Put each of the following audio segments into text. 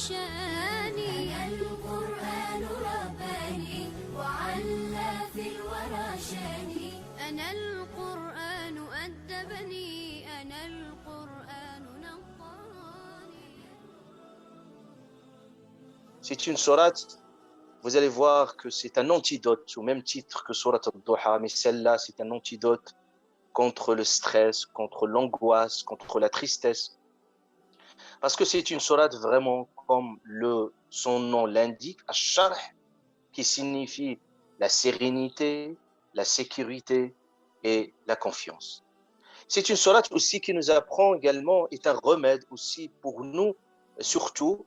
شاني. أنا القرآن رباني وعلى في الورى شاني. أنا القرآن أدبني. أنا القرآن نقاني. C'est une sourate, vous allez voir que c'est un antidote, au même titre que sourate al-Duha, mais celle-là, c'est un antidote contre le stress, contre l'angoisse, contre la tristesse. Parce que c'est une sourate vraiment, comme son nom l'indique, Ash-Sharh, qui signifie la sérénité, la sécurité et la confiance. C'est une sourate aussi qui nous apprend également, est un remède aussi pour nous, surtout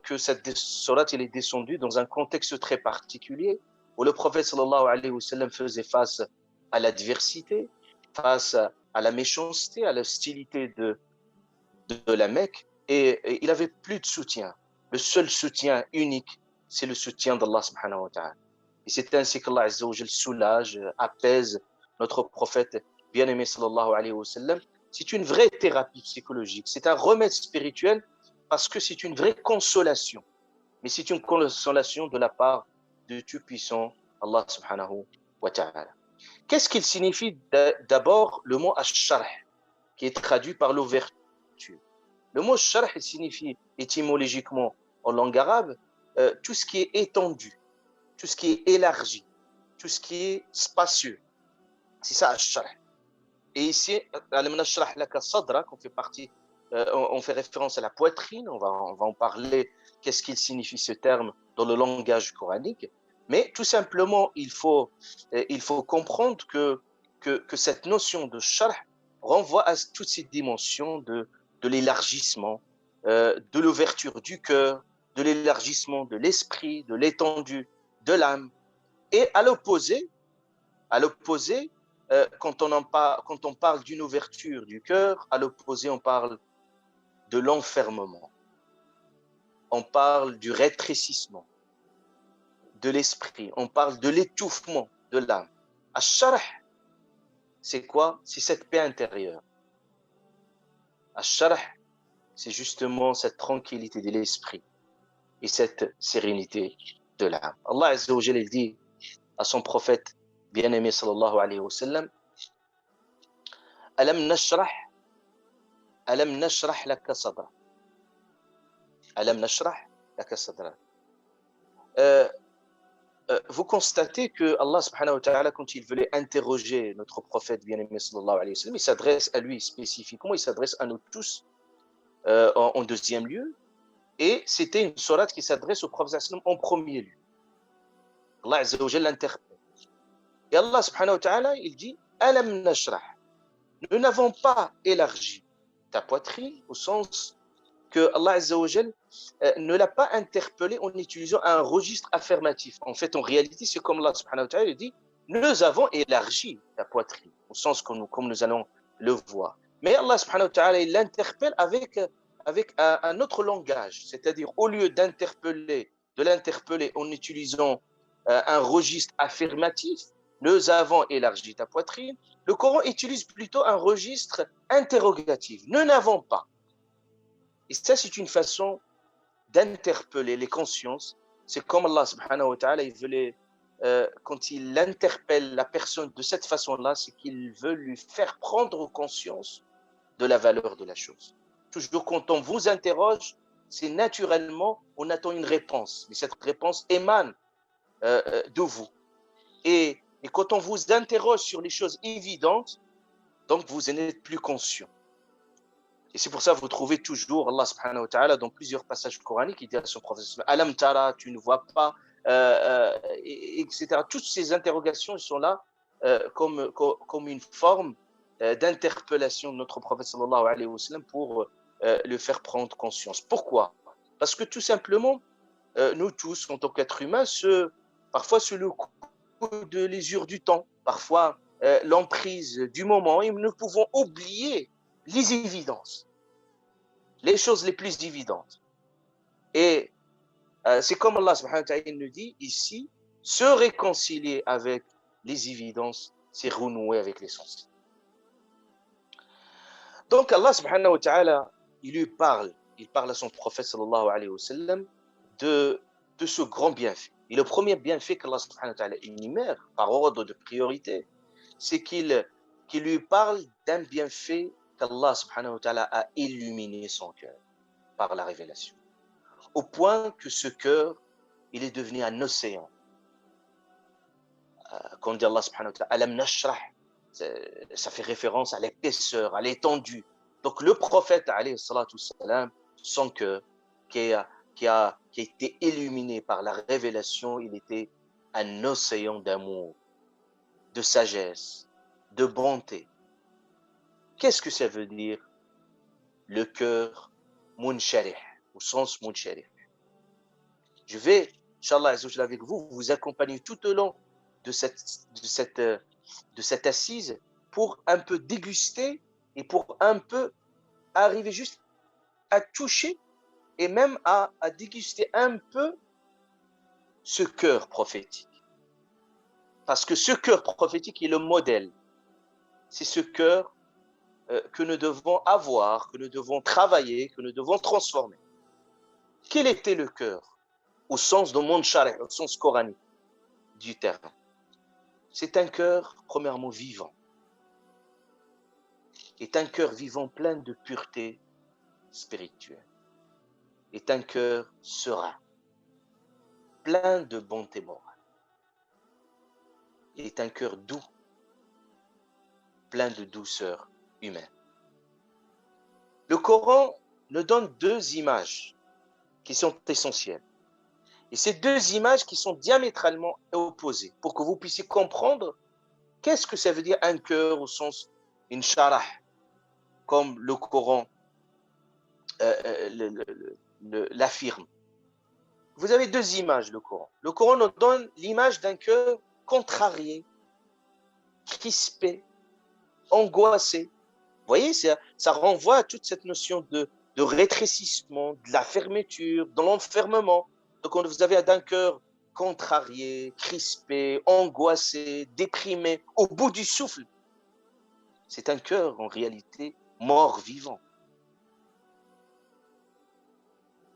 que cette sourate elle est descendue dans un contexte très particulier où le prophète sallallahu alayhi wa sallam faisait face à l'adversité, face à la méchanceté, à l'hostilité de la Mecque, et il avait plus de soutien. Le seul soutien unique, c'est le soutien d'Allah subhanahu wa ta'ala. Et c'est ainsi qu'Allah azza wa jal soulage, apaise notre prophète bien-aimé sallallahu alayhi wa sallam. C'est une vraie thérapie psychologique, c'est un remède spirituel parce que c'est une vraie consolation. Mais c'est une consolation de la part du Tout-Puissant, Allah subhanahu wa ta'ala. Qu'est-ce qu'il signifie d'abord le mot ash-sharh, qui est traduit par l'ouverture? Le mot sharh signifie étymologiquement en langue arabe tout ce qui est étendu, tout ce qui est élargi, tout ce qui est spacieux. C'est ça ash-sharh. Et ici, alam nashrah laka sadrak, on fait référence à la poitrine, on va en parler, qu'est-ce qu'il signifie ce terme dans le langage coranique. Mais tout simplement, il faut comprendre que cette notion de sharh renvoie à toutes ces dimensions de l'élargissement, de l'ouverture du cœur, de l'élargissement de l'esprit, de l'étendue de l'âme. Et à l'opposé, quand on parle d'une ouverture du cœur, à l'opposé, on parle de l'enfermement. On parle du rétrécissement de l'esprit. On parle de l'étouffement de l'âme. Ash-sharh, c'est quoi? C'est cette paix intérieure. Ash-sharh, c'est justement cette tranquillité de l'esprit et cette sérénité de l'âme. Allah Azza wa Jalla dit à son prophète bien-aimé sallallahu alayhi wa sallam, Alam nashrah laka sadra. Alam nashrah laka sadra. Vous constatez que Allah subhanahu wa ta'ala, quand il voulait interroger notre prophète bien-aimé sallallahu alayhi wa sallam, il s'adresse à lui spécifiquement, il s'adresse à nous tous en deuxième lieu, et c'était une sourate qui s'adresse au prophète sallallahu alayhi wa sallam en premier lieu. Allah Azza wa Jalla l'interpelle. Et Allah subhanahu wa ta'ala, il dit Alam nashrah. Nous n'avons pas élargi ta poitrine au sens que Allah Azza wa Jal ne l'a pas interpellé en utilisant un registre affirmatif. En fait, en réalité, c'est comme Allah subhanahu wa ta'ala dit, nous avons élargi ta poitrine, au sens comme nous allons le voir. Mais Allah subhanahu wa ta'ala, il l'interpelle avec un autre langage, c'est-à-dire au lieu de l'interpeller en utilisant un registre affirmatif, nous avons élargi ta poitrine. Le Coran utilise plutôt un registre interrogatif. Nous n'avons pas. Et ça, c'est une façon d'interpeller les consciences. C'est comme Allah subhanahu wa ta'ala, il voulait, quand il interpelle la personne de cette façon-là, c'est qu'il veut lui faire prendre conscience de la valeur de la chose. Toujours quand on vous interroge, c'est naturellement, on attend une réponse. Mais cette réponse émane de vous. Et quand on vous interroge sur les choses évidentes, donc vous n'êtes plus conscient. Et c'est pour ça que vous trouvez toujours Allah subhanahu wa ta'ala dans plusieurs passages coraniques, il dit à son prophète, Alam tara, tu ne vois pas, etc. Toutes ces interrogations sont là comme une forme d'interpellation de notre prophète sallallahu alayhi wa sallam pour le faire prendre conscience. Pourquoi? Parce que tout simplement, nous tous, en tant qu'êtres humains, parfois sous le coup de l'usure du temps, parfois l'emprise du moment, et nous pouvons oublier les évidences, les choses les plus évidentes. Et c'est comme Allah subhanahu wa ta'ala nous dit ici, se réconcilier avec les évidences, c'est renouer avec l'essentiel. Donc Allah subhanahu wa ta'ala, il lui parle il parle à son prophète sallallahu alayhi wa sallam de ce grand bienfait. Et le premier bienfait qu'Allah subhanahu wa ta'ala énumère par ordre de priorité, c'est qu'il lui parle d'un bienfait qu'Allah subhanahu wa ta'ala a illuminé son cœur par la révélation. Au point que ce cœur, il est devenu un océan. Quand on dit Allah subhanahu wa ta'ala, Alam nashrah, ça fait référence à l'épaisseur, à l'étendue. Donc le prophète, alayhi salatu wassalam, son cœur, qui a été illuminé par la révélation, il était un océan d'amour, de sagesse, de bonté. Qu'est-ce que ça veut dire? Le cœur munsharih, au sens munsharih. Je vais, Inch'Allah Azzawajal, avec vous, vous accompagner tout au long de cette assise pour un peu déguster et pour un peu arriver juste à toucher et même à déguster un peu ce cœur prophétique. Parce que ce cœur prophétique est le modèle. C'est ce cœur que nous devons avoir, que nous devons travailler, que nous devons transformer. Quel était le cœur au sens de Munsharih, au sens coranique du terme? C'est un cœur, premièrement, vivant. Est un cœur vivant plein de pureté spirituelle. Est un cœur serein, plein de bonté morale. Est un cœur doux, plein de douceur humaine. Le Coran nous donne deux images qui sont essentielles. Et ces deux images qui sont diamétralement opposées pour que vous puissiez comprendre qu'est-ce que ça veut dire un cœur au sens insharah, comme le Coran l'affirme. Vous avez deux images, le Coran. Le Coran nous donne l'image d'un cœur contrarié, crispé, angoissé. Vous voyez, ça renvoie à toute cette notion de rétrécissement, de la fermeture, de l'enfermement. Donc, vous avez un cœur contrarié, crispé, angoissé, déprimé, au bout du souffle. C'est un cœur, en réalité, mort-vivant.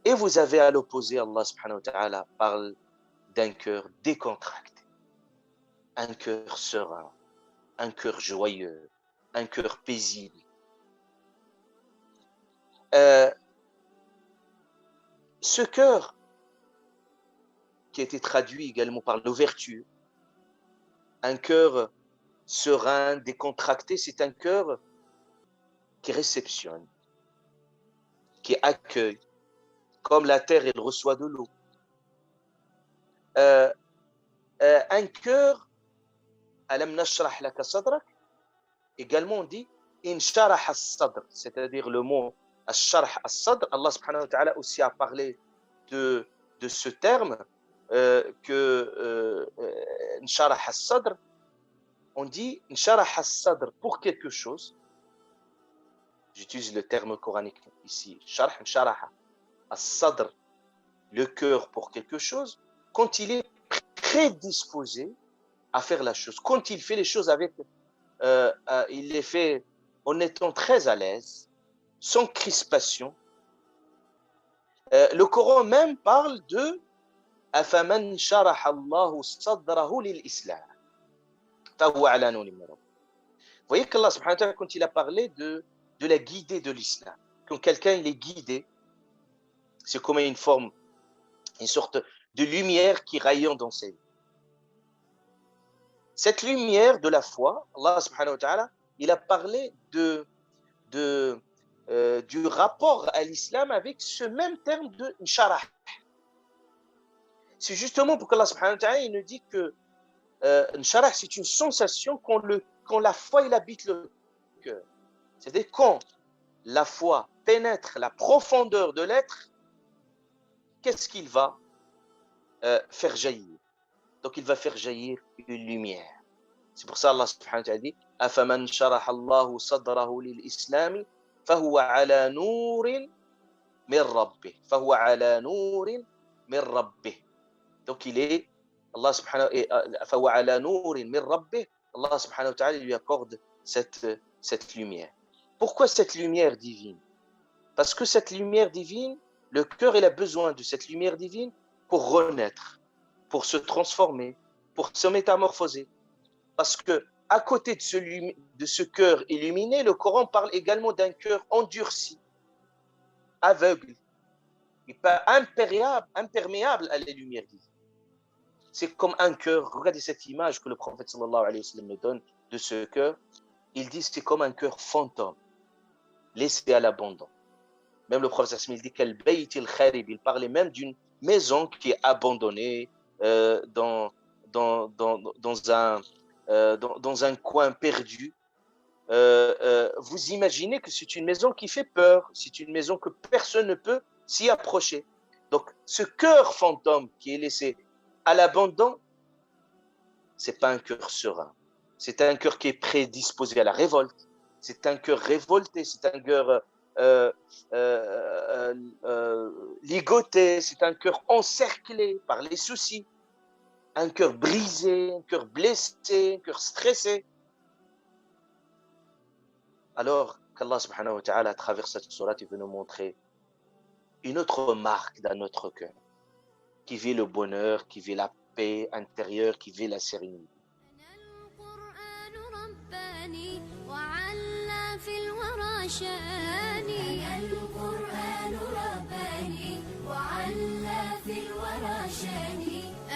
Et vous avez à l'opposé, Allah subhanahu wa ta'ala parle d'un cœur décontracté, un cœur serein, un cœur joyeux, un cœur paisible. Ce cœur, qui a été traduit également par l'ouverture, un cœur serein, décontracté, c'est un cœur qui réceptionne, qui accueille, comme la terre, elle reçoit de l'eau. Un cœur, alam nashrah laka sadrak, également on dit insharah as-sadr, c'est-à-dire le mot as-sharh as-sadr. Allah subhanahu wa ta'ala aussi a parlé de ce terme que insharah as-sadr. On dit insharah as-sadr pour quelque chose. J'utilise le terme coranique ici, sharh, insharah as-sadr, le cœur pour quelque chose, quand il est prédisposé à faire la chose, quand il fait les choses avec, il les fait en étant très à l'aise, sans crispation. Le Coran même parle de أَفَمَنْ شَرَحَ اللَّهُ صَدْرَهُ لِلْإِسْلَامِ فَهُوَ عَلَى نُورٍ مِّن رَبِّهِ. Vous voyez qu'Allah subhanahu wa ta'ala, quand il a parlé de la guidée de l'islam, quand quelqu'un il est guidé, c'est comme une forme, une sorte de lumière qui rayonne dans sa vie. Cette lumière de la foi, Allah subhanahu wa ta'ala, il a parlé du rapport à l'islam avec ce même terme de insharah. C'est justement pour qu'Allah subhanahu wa ta'ala il nous dit que insharah, c'est une sensation quand la foi il habite le cœur. C'est-à-dire quand la foi pénètre la profondeur de l'être, qu'est-ce qu'il va faire jaillir? Donc il va faire jaillir une lumière. C'est pour ça Allah subhanahu wa ta'ala dit أَفَمَنْ شَرَحَ اللَّهُ صَدْرَهُ لِلْإِسْلَامِ فَهُوَ عَلَى نُورٍ مِّن رَبِّهِ فَهُوَ عَلَى نُورٍ مِّن رَبِّهِ. Donc il est Allah subhanahu wa ta'ala فَهُوَ عَلَى نُورٍ مِّن رَبِّهِ. Allah subhanahu wa ta'ala lui accorde cette lumière. Pourquoi cette lumière divine? Parce que cette lumière divine, le cœur, il a besoin de cette lumière divine pour renaître, pour se transformer, pour se métamorphoser. Parce que à côté de ce cœur illuminé, le Coran parle également d'un cœur endurci, aveugle, et pas imperméable à la lumière divine. C'est comme un cœur. Regardez cette image que le prophète sallallahu alayhi wa sallam nous donne de ce cœur. Il dit c'est comme un cœur fantôme, laissé à l'abandon. Même le prophète sallallahu alayhi wa sallam, il dit qu'al bayt al kharib, il parlait même d'une maison qui est abandonnée dans un coin perdu. Vous imaginez que c'est une maison qui fait peur, c'est une maison que personne ne peut s'y approcher. Donc, ce cœur fantôme qui est laissé à l'abandon, c'est pas un cœur serein. C'est un cœur qui est prédisposé à la révolte. C'est un cœur révolté, c'est un cœur ligoté, c'est un cœur encerclé par les soucis. Un cœur brisé, un cœur blessé, un cœur stressé. Alors qu'Allah subhanahu wa ta'ala, à travers cette sourate, il veut nous montrer une autre marque d'un autre cœur, qui vit le bonheur, qui vit la paix intérieure, qui vit la sérénité.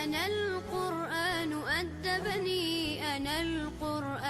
أنا القرآن أدبني